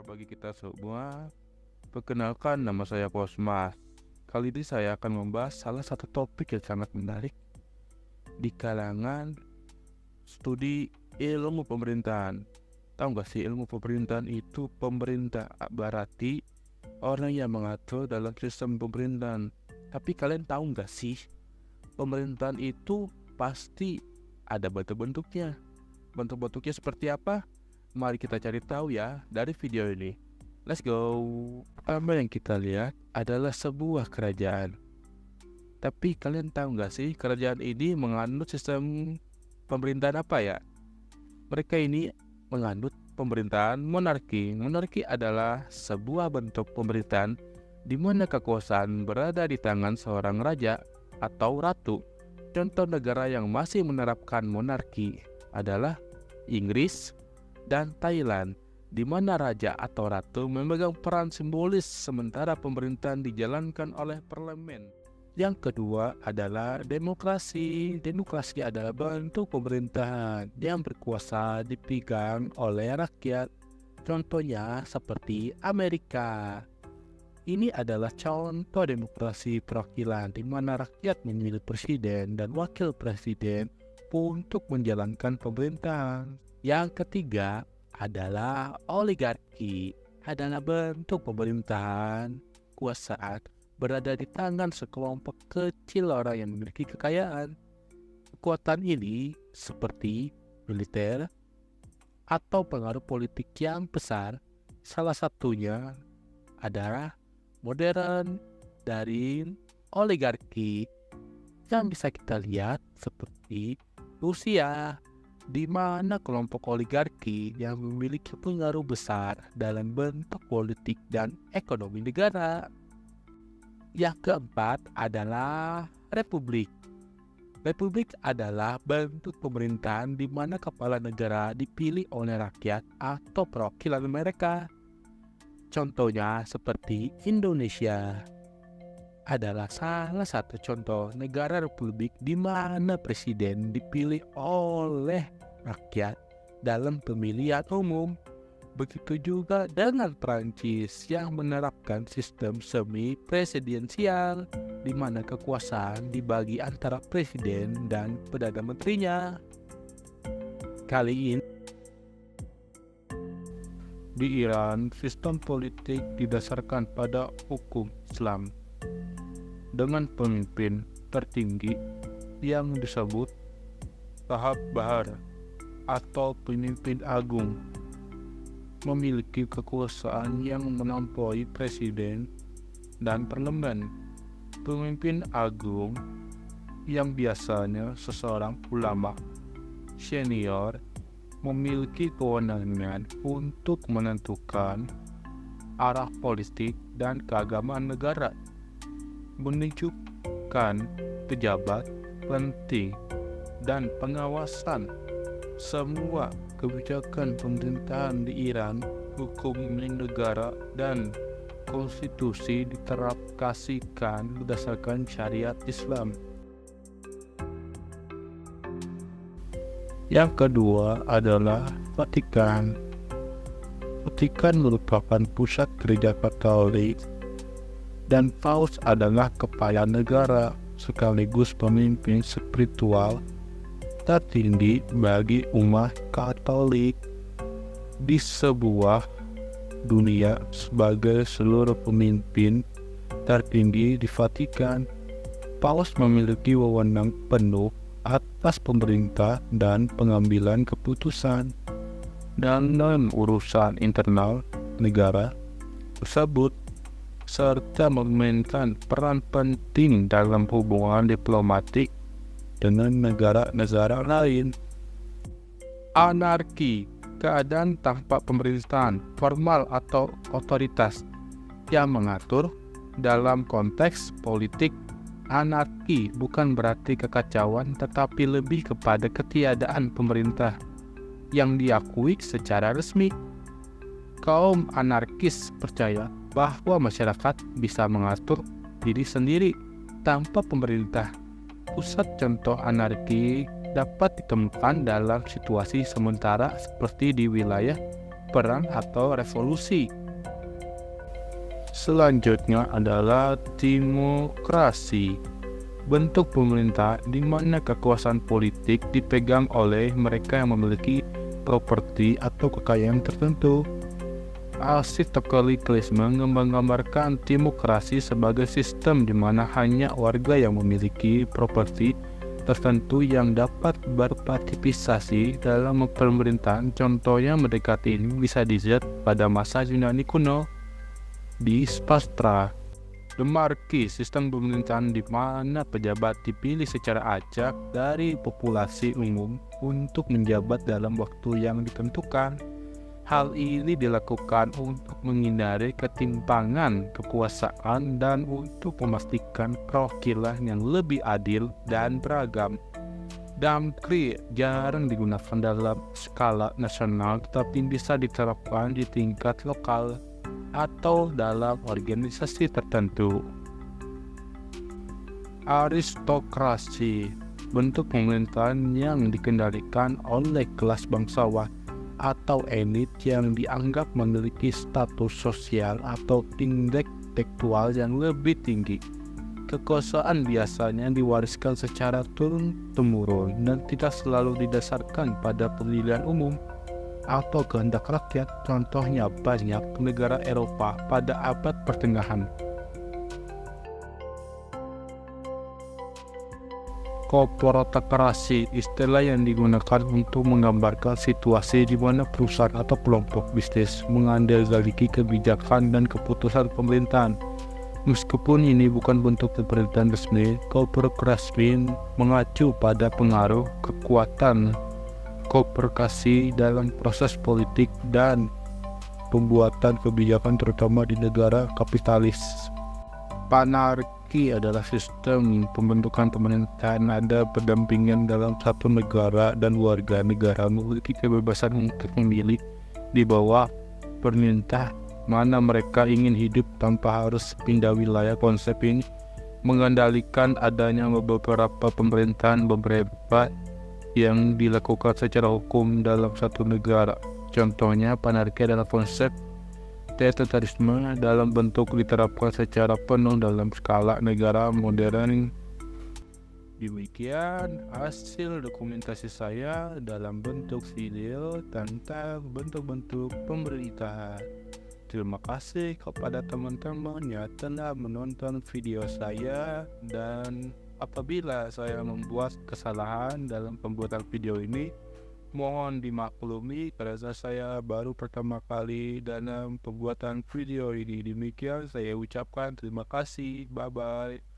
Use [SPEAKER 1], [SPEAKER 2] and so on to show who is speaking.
[SPEAKER 1] bagi kita semua. Perkenalkan, nama saya Kosmas. Kali ini saya akan membahas salah satu topik yang sangat menarik di kalangan studi ilmu pemerintahan. Tahu nggak sih, ilmu pemerintahan itu pemerintah, berarti orang yang mengatur dalam sistem pemerintahan. Tapi kalian tahu nggak sih, pemerintahan itu pasti ada bentuk-bentuknya. Bentuk-bentuknya seperti apa? Mari kita cari tahu ya dari video ini. Let's go. Pertama yang kita lihat adalah sebuah kerajaan. Tapi kalian tahu nggak sih, kerajaan ini menganut sistem pemerintahan apa ya? Mereka ini menganut pemerintahan monarki. Monarki adalah sebuah bentuk pemerintahan di mana kekuasaan berada di tangan seorang raja atau ratu. Contoh negara yang masih menerapkan monarki adalah Inggris dan Thailand, di mana raja atau ratu memegang peran simbolis sementara pemerintahan dijalankan oleh parlemen. Yang kedua adalah demokrasi. Demokrasi adalah bentuk pemerintahan yang berkuasa dipegang oleh rakyat. Contohnya seperti Amerika. Ini adalah contoh demokrasi perwakilan di mana rakyat memilih presiden dan wakil presiden untuk menjalankan pemerintahan. Yang ketiga adalah oligarki, adalah bentuk pemerintahan kekuasaan berada di tangan sekelompok kecil orang yang memiliki kekayaan. Kekuatan ini seperti militer atau pengaruh politik yang besar. Salah satunya adalah modern dari oligarki yang bisa kita lihat seperti Rusia, di mana kelompok oligarki yang memiliki pengaruh besar dalam bentuk politik dan ekonomi negara. Yang keempat adalah republik. Republik adalah bentuk pemerintahan di mana kepala negara dipilih oleh rakyat atau perwakilan mereka. Contohnya seperti Indonesia adalah salah satu contoh negara republik di mana presiden dipilih oleh rakyat dalam pemilihan umum. Begitu juga dengan Prancis yang menerapkan sistem semi presidensial di mana kekuasaan dibagi antara presiden dan perdana menterinya. Kali ini di Iran, sistem politik didasarkan pada hukum Islam dengan pemimpin tertinggi yang disebut Shah Bahar atau pemimpin agung, memiliki kekuasaan yang melampaui presiden dan parlemen. Pemimpin agung yang biasanya seseorang ulama senior memiliki kewenangan untuk menentukan arah politik dan keagamaan negara, menunjukkan pejabat penting dan pengawasan semua kebijakan pemerintahan di Iran. Hukum negara dan konstitusi diterapkasikan berdasarkan syariat Islam. Yang kedua adalah Vatikan. Vatikan merupakan pusat gereja Katolik dan Paus adalah kepala negara sekaligus pemimpin spiritual tertinggi bagi umat Katolik di sebuah dunia. Sebagai seluruh pemimpin tertinggi di Vatikan, Paus memiliki wewenang penuh atas pemerintah dan pengambilan keputusan dalam urusan internal negara tersebut, serta memainkan peran penting dalam hubungan diplomatik dengan negara-negara lain. Anarki, keadaan tanpa pemerintahan formal atau otoritas yang mengatur. Dalam konteks politik, anarki bukan berarti kekacauan, tetapi lebih kepada ketiadaan pemerintah yang diakui secara resmi. Kaum anarkis percaya bahwa masyarakat bisa mengatur diri sendiri tanpa pemerintah. Pusat contoh anarki dapat ditemukan dalam situasi sementara seperti di wilayah perang atau revolusi. Selanjutnya adalah demokrasi, bentuk pemerintah di mana kekuasaan politik dipegang oleh mereka yang memiliki properti atau kekayaan tertentu. Aristokratisme menggambarkan demokrasi sebagai sistem di mana hanya warga yang memiliki properti tertentu yang dapat berpartisipasi dalam pemerintahan. Contohnya mendekati ini bisa dilihat pada masa Yunani kuno. Di Sparta, demarki, sistem pemerintahan di mana pejabat dipilih secara acak dari populasi umum untuk menjabat dalam waktu yang ditentukan. Hal ini dilakukan untuk menghindari ketimpangan kekuasaan dan untuk memastikan perwakilan yang lebih adil dan beragam. Damkri jarang digunakan dalam skala nasional tetapi bisa diterapkan di tingkat lokal atau dalam organisasi tertentu. Aristokrasi, bentuk pemerintahan yang dikendalikan oleh kelas bangsawan atau elit yang dianggap memiliki status sosial atau intelektual yang lebih tinggi. Kekuasaan biasanya diwariskan secara turun-temurun dan tidak selalu didasarkan pada pemilihan umum atau kehendak rakyat. Contohnya banyak negara Eropa pada abad pertengahan. Korporatokrasi, istilah yang digunakan untuk menggambarkan situasi di mana perusahaan atau kelompok bisnis mengandalkan kebijakan dan keputusan pemerintahan. Meskipun ini bukan bentuk pemerintahan resmi, korporasi mengacu pada pengaruh kekuatan korporasi dalam proses politik dan pembuatan kebijakan terutama di negara kapitalis. Panarki adalah sistem pembentukan pemerintahan ada pendampingan dalam satu negara dan warga negara memiliki kebebasan untuk memilih di bawah pemerintah mana mereka ingin hidup tanpa harus pindah wilayah. Konsep ini mengendalikan adanya beberapa pemerintahan beberapa yang dilakukan secara hukum dalam satu negara. Contohnya, panarki adalah konsep totalitarisme dalam bentuk diterapkan secara penuh dalam skala negara modern. Demikian hasil dokumentasi saya dalam bentuk video tentang bentuk-bentuk pemerintahan. Terima kasih kepada teman-teman yang telah menonton video saya, dan apabila saya membuat kesalahan dalam pembuatan video ini, mohon dimaklumi karena saya baru pertama kali dalam pembuatan video ini. Demikian saya ucapkan terima kasih. Bye-bye.